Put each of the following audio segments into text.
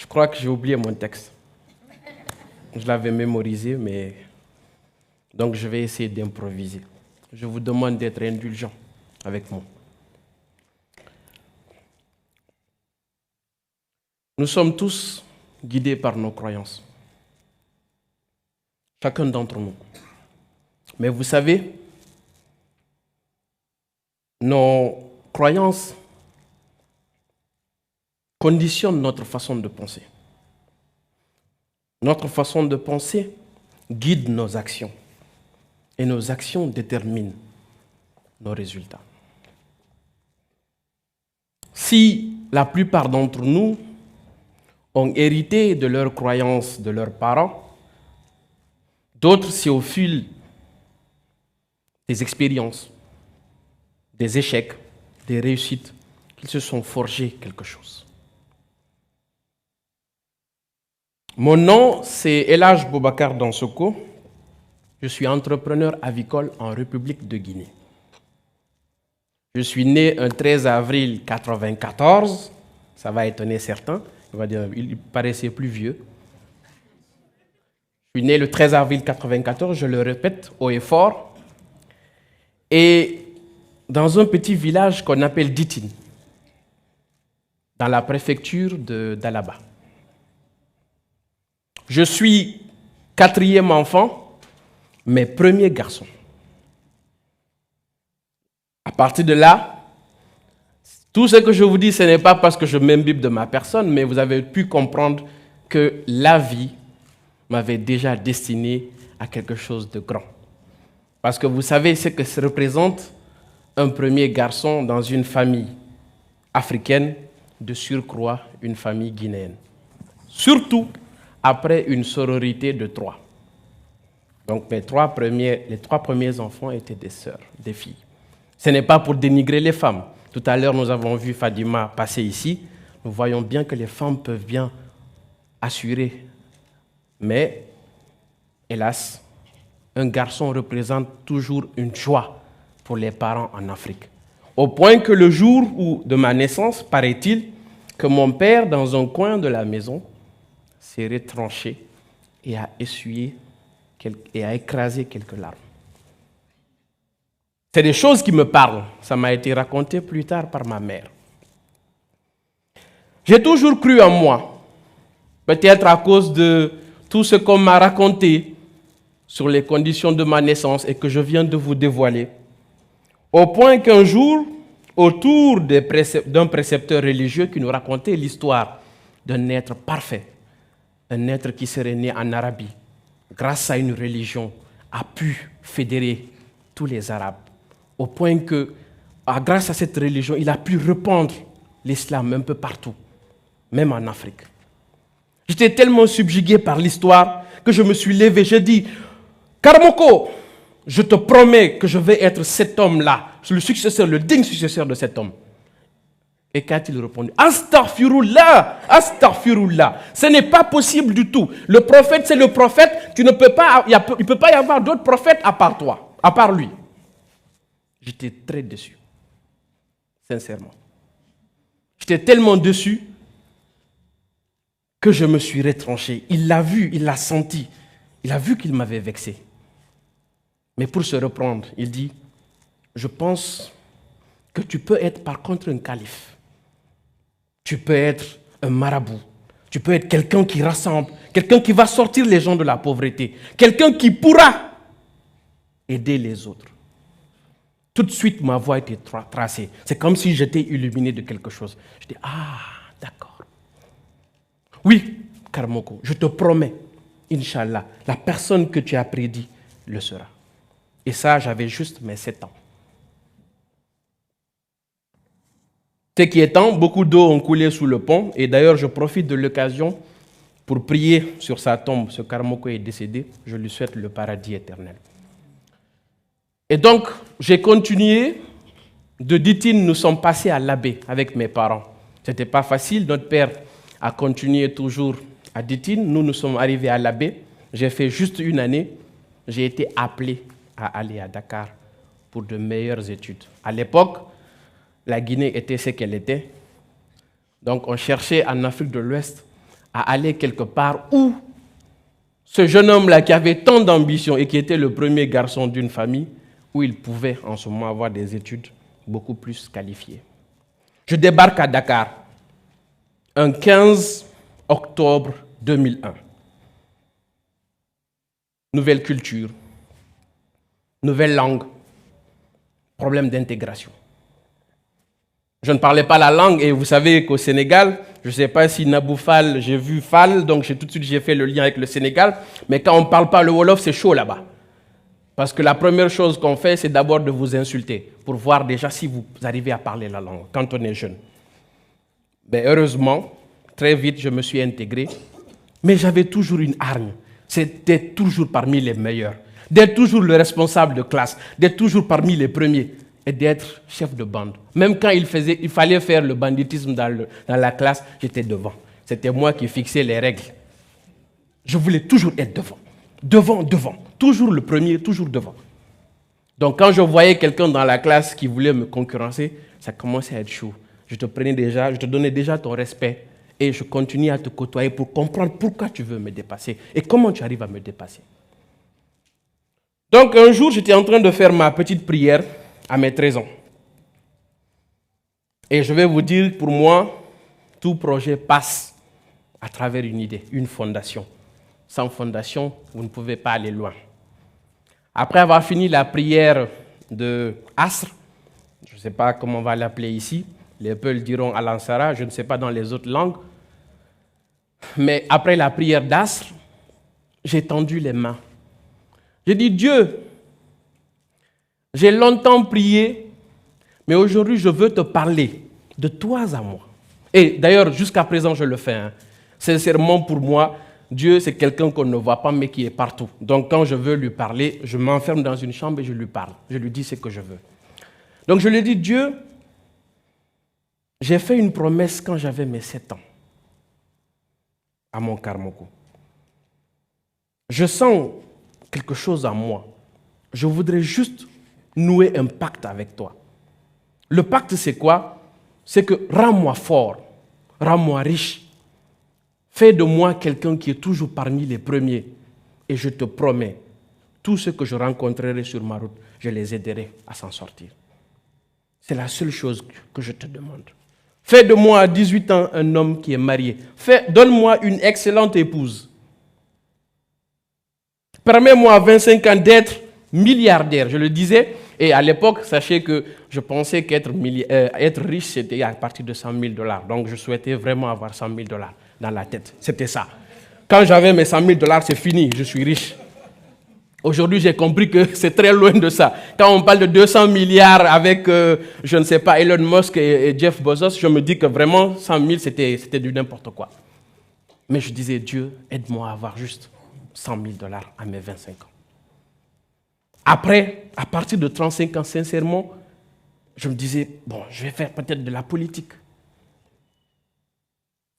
Je crois que j'ai oublié mon texte. Je l'avais mémorisé, mais... Donc je vais essayer d'improviser. Je vous demande d'être indulgent avec moi. Nous sommes tous guidés par nos croyances. Chacun d'entre nous. Mais vous savez, nos croyances conditionnent notre façon de penser. Notre façon de penser guide nos actions. Et nos actions déterminent nos résultats. Si la plupart d'entre nous ont hérité de leurs croyances de leurs parents, d'autres, c'est au fil des expériences, des échecs, des réussites, qu'ils se sont forgés quelque chose. Mon nom, c'est Elhaj Boubacar Dansoko. Je suis entrepreneur avicole en République de Guinée. Je suis né un 13 avril 1994. Ça va étonner certains. Il paraissait plus vieux. Je suis né le 13 avril 1994, je le répète haut et fort. Et dans un petit village qu'on appelle Ditine, dans la préfecture d'Alaba. Je suis 4e enfant, mais premier garçon. À partir de là, tout ce que je vous dis, ce n'est pas parce que je m'imbibe de ma personne, mais vous avez pu comprendre que la vie m'avait déjà destiné à quelque chose de grand. Parce que vous savez ce que ça représente un premier garçon dans une famille africaine, de surcroît une famille guinéenne. Surtout après une sororité de 3. Donc les trois premiers enfants étaient des sœurs, des filles. Ce n'est pas pour dénigrer les femmes. Tout à l'heure, nous avons vu Fadima passer ici. Nous voyons bien que les femmes peuvent bien assurer. Mais, hélas, un garçon représente toujours une joie pour les parents en Afrique. Au point que le jour de ma naissance, paraît-il, que mon père, dans un coin de la maison, s'est retranché et a essuyé et a écrasé quelques larmes. C'est des choses qui me parlent. Ça m'a été raconté plus tard par ma mère. J'ai toujours cru en moi, peut-être à cause de tout ce qu'on m'a raconté sur les conditions de ma naissance et que je viens de vous dévoiler. Au point qu'un jour, autour d'un précepteur religieux qui nous racontait l'histoire d'un être parfait, un être qui serait né en Arabie, grâce à une religion, a pu fédérer tous les Arabes. Au point que, grâce à cette religion, il a pu répandre l'islam un peu partout, même en Afrique. J'étais tellement subjugué par l'histoire que je me suis levé. J'ai dit, Karamoko, je te promets que je vais être cet homme-là, le successeur, le digne successeur de cet homme. Et qu'a-t-il répondu? Astaghfirullah, astaghfirullah. Ce n'est pas possible du tout. Le prophète, c'est le prophète. Il ne peut pas y avoir d'autres prophètes à part toi, à part lui. J'étais très déçu, sincèrement. J'étais tellement déçu que je me suis retranché. Il l'a vu, il l'a senti. Il a vu qu'il m'avait vexé. Mais pour se reprendre, il dit, je pense que tu peux être par contre un calife. Tu peux être un marabout. Tu peux être quelqu'un qui rassemble, quelqu'un qui va sortir les gens de la pauvreté, quelqu'un qui pourra aider les autres. Tout de suite, ma voie était tracée. C'est comme si j'étais illuminé de quelque chose. Je dis, ah, d'accord. Oui, Karamoko, je te promets, Inch'Allah, la personne que tu as prédit le sera. Et ça, j'avais juste mes 7 ans. Ce qui étant, beaucoup d'eau ont coulé sous le pont. Et d'ailleurs, je profite de l'occasion pour prier sur sa tombe. Ce Karamoko est décédé. Je lui souhaite le paradis éternel. Et donc, j'ai continué. De Ditine, nous sommes passés à Labé avec mes parents. Ce n'était pas facile. Notre père a continué toujours à Ditine. Nous sommes arrivés à Labé. J'ai fait juste une année. J'ai été appelé à aller à Dakar pour de meilleures études. À l'époque, la Guinée était ce qu'elle était. Donc, on cherchait en Afrique de l'Ouest à aller quelque part où ce jeune homme-là qui avait tant d'ambition et qui était le premier garçon d'une famille, où il pouvait en ce moment avoir des études beaucoup plus qualifiées. Je débarque à Dakar un 15 octobre 2001. Nouvelle culture, nouvelle langue, problème d'intégration. Je ne parlais pas la langue et vous savez qu'au Sénégal, je ne sais pas si Nabou Fall, j'ai vu Fall, donc tout de suite j'ai fait le lien avec le Sénégal, mais quand on ne parle pas le Wolof, c'est chaud là-bas. Parce que la première chose qu'on fait, c'est d'abord de vous insulter, pour voir déjà si vous arrivez à parler la langue, quand on est jeune. Mais heureusement, très vite, je me suis intégré, mais j'avais toujours une hargne. C'était toujours parmi les meilleurs, d'être toujours le responsable de classe, d'être toujours parmi les premiers et d'être chef de bande. Même quand il fallait faire le banditisme dans la classe, j'étais devant. C'était moi qui fixais les règles. Je voulais toujours être devant. Devant. Toujours le premier, toujours devant. Donc quand je voyais quelqu'un dans la classe qui voulait me concurrencer, ça commençait à être chaud. Je te donnais déjà ton respect et je continuais à te côtoyer pour comprendre pourquoi tu veux me dépasser et comment tu arrives à me dépasser. Donc un jour, j'étais en train de faire ma petite prière à mes 13 ans. Et je vais vous dire, pour moi, tout projet passe à travers une idée, une fondation. Sans fondation, vous ne pouvez pas aller loin. Après avoir fini la prière de Asr, je ne sais pas comment on va l'appeler ici, les Peuls diront Al-Ansara, je ne sais pas dans les autres langues, mais après la prière d'Asr, j'ai tendu les mains. J'ai dit, Dieu, j'ai longtemps prié, mais aujourd'hui je veux te parler de toi à moi. Et d'ailleurs, jusqu'à présent, je le fais. Sincèrement, pour moi, Dieu, c'est quelqu'un qu'on ne voit pas, mais qui est partout. Donc, quand je veux lui parler, je m'enferme dans une chambre et je lui parle. Je lui dis ce que je veux. Donc, je lui dis, Dieu, j'ai fait une promesse quand j'avais mes 7 ans à mon Karmoko. Je sens quelque chose en moi. Je voudrais juste nouer un pacte avec toi. Le pacte, c'est quoi? C'est que rends-moi fort, rends-moi riche. Fais de moi quelqu'un qui est toujours parmi les premiers. Et je te promets, tous ceux que je rencontrerai sur ma route, je les aiderai à s'en sortir. C'est la seule chose que je te demande. Fais de moi à 18 ans un homme qui est marié. Donne-moi une excellente épouse. Permets-moi à 25 ans d'être milliardaire. Je le disais, et à l'époque, sachez que je pensais qu'être être riche, c'était à partir de $100 000. Donc je souhaitais vraiment avoir $100 000 dans la tête. C'était ça. Quand j'avais mes $100 000, c'est fini, je suis riche. Aujourd'hui, j'ai compris que c'est très loin de ça. Quand on parle de 200 milliards avec, je ne sais pas, Elon Musk et Jeff Bezos, je me dis que vraiment, 100 000, c'était du n'importe quoi. Mais je disais, Dieu, aide-moi à avoir juste $100 000 à mes 25 ans. Après, à partir de 35 ans, sincèrement, je me disais, bon, je vais faire peut-être de la politique.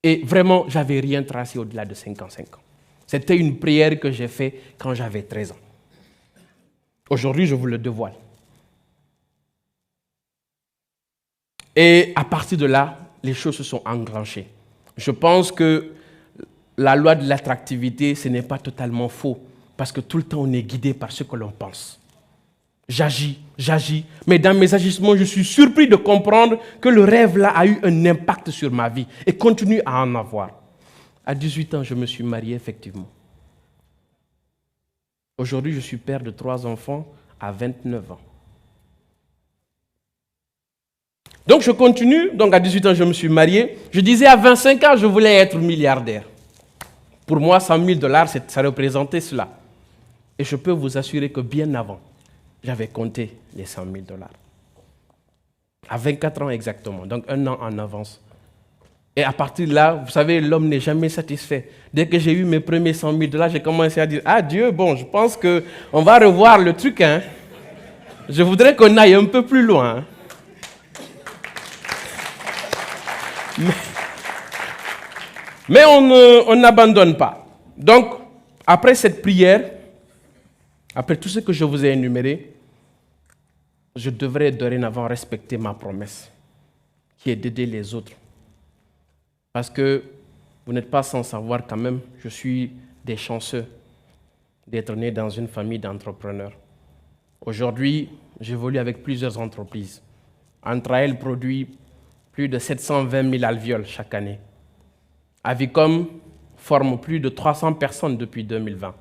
Et vraiment, je n'avais rien tracé au-delà de 55 ans. C'était une prière que j'ai faite quand j'avais 13 ans. Aujourd'hui, je vous le dévoile. Et à partir de là, les choses se sont engranchées. Je pense que la loi de l'attractivité, ce n'est pas totalement faux, parce que tout le temps, on est guidé par ce que l'on pense. J'agis, mais dans mes agissements, je suis surpris de comprendre que le rêve-là a eu un impact sur ma vie et continue à en avoir. À 18 ans, je me suis marié, effectivement. Aujourd'hui, je suis père de 3 enfants à 29 ans. Donc, je continue. Donc, à 18 ans, je me suis marié. Je disais à 25 ans, je voulais être milliardaire. Pour moi, $100 000, ça représentait cela. Et je peux vous assurer que bien avant, j'avais compté les $100 000. À 24 ans exactement, donc 1 an en avance. Et à partir de là, vous savez, l'homme n'est jamais satisfait. Dès que j'ai eu mes premiers $100 000, j'ai commencé à dire, ah Dieu, bon, je pense qu'on va revoir le truc. Hein. Je voudrais qu'on aille un peu plus loin. Mais on n'abandonne pas. Donc, après cette prière, après tout ce que je vous ai énuméré, je devrais dorénavant respecter ma promesse, qui est d'aider les autres. Parce que vous n'êtes pas sans savoir quand même, je suis des chanceux d'être né dans une famille d'entrepreneurs. Aujourd'hui, j'évolue avec plusieurs entreprises. Entrail produit plus de 720 000 alvéoles chaque année. Avicom forme plus de 300 personnes depuis 2020.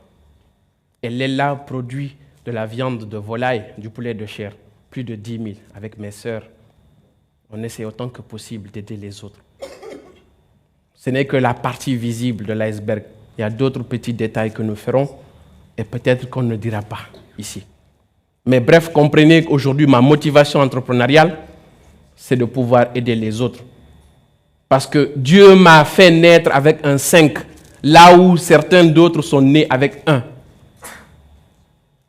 Et Lella produit de la viande de volaille, du poulet de chair, plus de 10 000 avec mes sœurs. On essaie autant que possible d'aider les autres. Ce n'est que la partie visible de l'iceberg. Il y a d'autres petits détails que nous ferons et peut-être qu'on ne dira pas ici. Mais bref, comprenez qu'aujourd'hui, ma motivation entrepreneuriale, c'est de pouvoir aider les autres. Parce que Dieu m'a fait naître avec un 5, là où certains d'autres sont nés avec 1.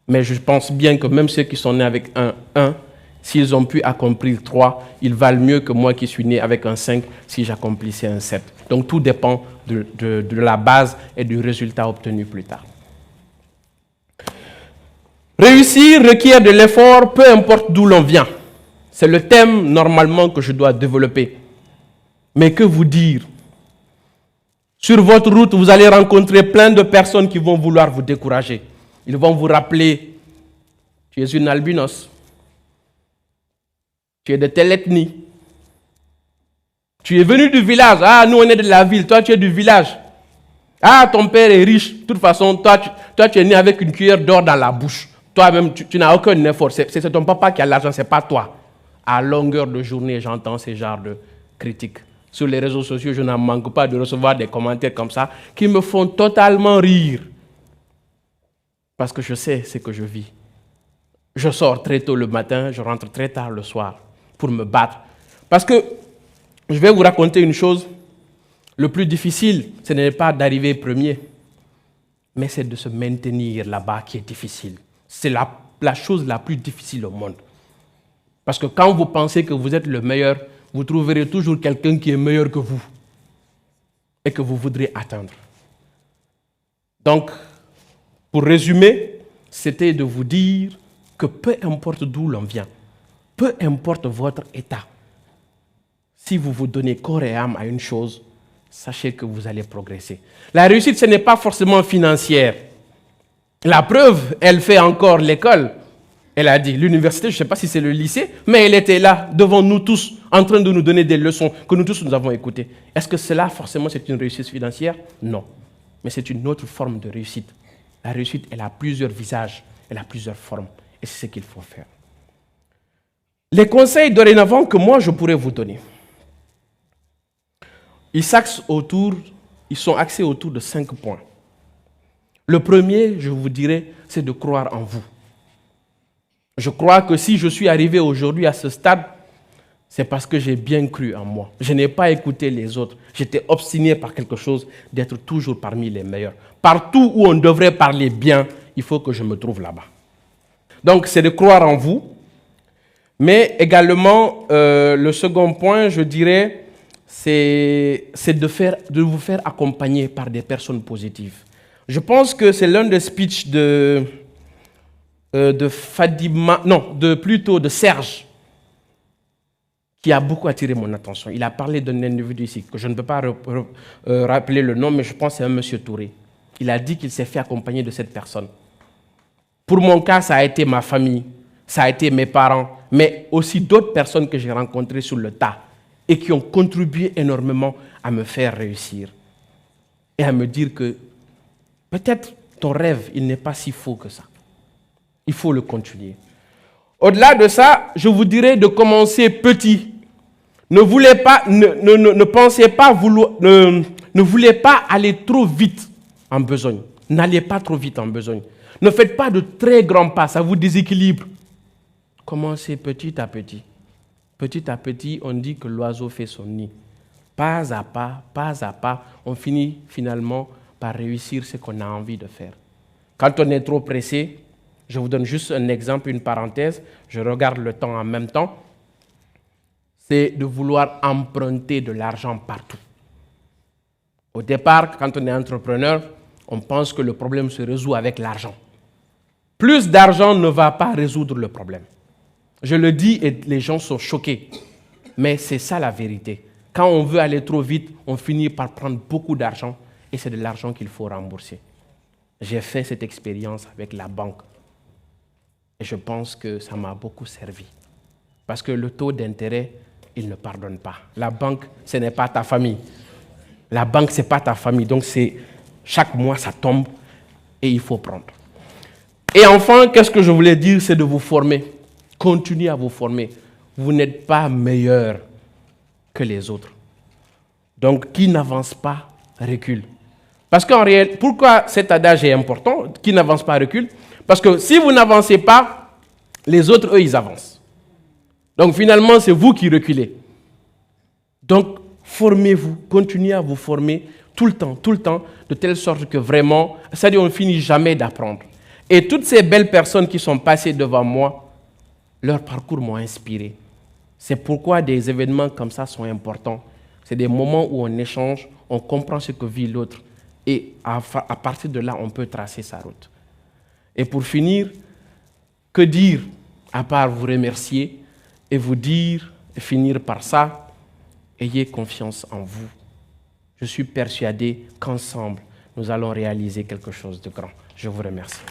Mais je pense bien que même ceux qui sont nés avec un 1, s'ils ont pu accomplir 3, ils valent mieux que moi qui suis né avec un 5 si j'accomplissais un 7. Donc tout dépend de la base et du résultat obtenu plus tard. Réussir requiert de l'effort, peu importe d'où l'on vient. C'est le thème normalement que je dois développer. Mais que vous dire? Sur votre route, vous allez rencontrer plein de personnes qui vont vouloir vous décourager. Ils vont vous rappeler, tu es une albinos, tu es de telle ethnie, tu es venu du village, ah nous on est de la ville, toi tu es du village, ah ton père est riche, de toute façon toi tu es né avec une cuillère d'or dans la bouche, toi-même tu n'as aucun effort, c'est ton papa qui a l'argent, c'est pas toi. À longueur de journée, j'entends ce genre de critiques. Sur les réseaux sociaux, je n'en manque pas de recevoir des commentaires comme ça qui me font totalement rire. Parce que je sais ce que je vis. Je sors très tôt le matin, je rentre très tard le soir pour me battre. Parce que, je vais vous raconter une chose, le plus difficile, ce n'est pas d'arriver premier, mais c'est de se maintenir là-bas qui est difficile. C'est la chose la plus difficile au monde. Parce que quand vous pensez que vous êtes le meilleur, vous trouverez toujours quelqu'un qui est meilleur que vous et que vous voudrez atteindre. Donc, pour résumer, c'était de vous dire que peu importe d'où l'on vient, peu importe votre état, si vous vous donnez corps et âme à une chose, sachez que vous allez progresser. La réussite, ce n'est pas forcément financière. La preuve, elle fait encore l'école. Elle a dit, l'université, je ne sais pas si c'est le lycée, mais elle était là, devant nous tous, en train de nous donner des leçons que nous tous nous avons écoutées. Est-ce que cela, forcément, c'est une réussite financière? Non. Mais c'est une autre forme de réussite. La réussite, elle a plusieurs visages, elle a plusieurs formes. Et c'est ce qu'il faut faire. Les conseils dorénavant que moi, je pourrais vous donner, ils sont axés autour de 5 points. Le premier, je vous dirais, c'est de croire en vous. Je crois que si je suis arrivé aujourd'hui à ce stade, c'est parce que j'ai bien cru en moi. Je n'ai pas écouté les autres. J'étais obstiné par quelque chose d'être toujours parmi les meilleurs. Partout où on devrait parler bien, il faut que je me trouve là-bas. Donc, c'est de croire en vous. Mais également, le second point, je dirais, c'est de vous faire accompagner par des personnes positives. Je pense que c'est l'un des speeches de Fadima, non, plutôt de Serge, qui a beaucoup attiré mon attention. Il a parlé d'un individu ici, que je ne peux pas rappeler le nom, mais je pense que c'est un monsieur Touré. Il a dit qu'il s'est fait accompagner de cette personne. Pour mon cas, ça a été ma famille, ça a été mes parents, mais aussi d'autres personnes que j'ai rencontrées sur le tas et qui ont contribué énormément à me faire réussir et à me dire que peut-être ton rêve, il n'est pas si faux que ça. Il faut le continuer. Au-delà de ça, je vous dirais de commencer petit. Ne voulez pas aller trop vite en besogne. N'allez pas trop vite en besogne. Ne faites pas de très grands pas, ça vous déséquilibre. Commencez petit à petit. Petit à petit, on dit que l'oiseau fait son nid. Pas à pas, on finit finalement par réussir ce qu'on a envie de faire. Quand on est trop pressé, je vous donne juste un exemple, une parenthèse, je regarde le temps en même temps, c'est de vouloir emprunter de l'argent partout. Au départ, quand on est entrepreneur, on pense que le problème se résout avec l'argent. Plus d'argent ne va pas résoudre le problème. Je le dis et les gens sont choqués, mais c'est ça la vérité. Quand on veut aller trop vite, on finit par prendre beaucoup d'argent et c'est de l'argent qu'il faut rembourser. J'ai fait cette expérience avec la banque et je pense que ça m'a beaucoup servi. Parce que le taux d'intérêt, il ne pardonne pas. La banque, ce n'est pas ta famille. La banque, ce n'est pas ta famille. Donc, chaque mois, ça tombe et il faut prendre. Et enfin, qu'est-ce que je voulais dire, c'est de vous former. Continuez à vous former. Vous n'êtes pas meilleur que les autres. Donc, qui n'avance pas, recule. Parce qu'en réalité, pourquoi cet adage est important, qui n'avance pas, recule? Parce que si vous n'avancez pas, les autres, eux, ils avancent. Donc, finalement, c'est vous qui reculez. Donc, formez-vous, continuez à vous former tout le temps, de telle sorte que vraiment, c'est-à-dire on ne finit jamais d'apprendre. Et toutes ces belles personnes qui sont passées devant moi, leur parcours m'ont inspiré. C'est pourquoi des événements comme ça sont importants. C'est des moments où on échange, on comprend ce que vit l'autre. Et à partir de là, on peut tracer sa route. Et pour finir, que dire à part vous remercier et vous dire, et finir par ça, ayez confiance en vous. Je suis persuadé qu'ensemble, nous allons réaliser quelque chose de grand. Je vous remercie.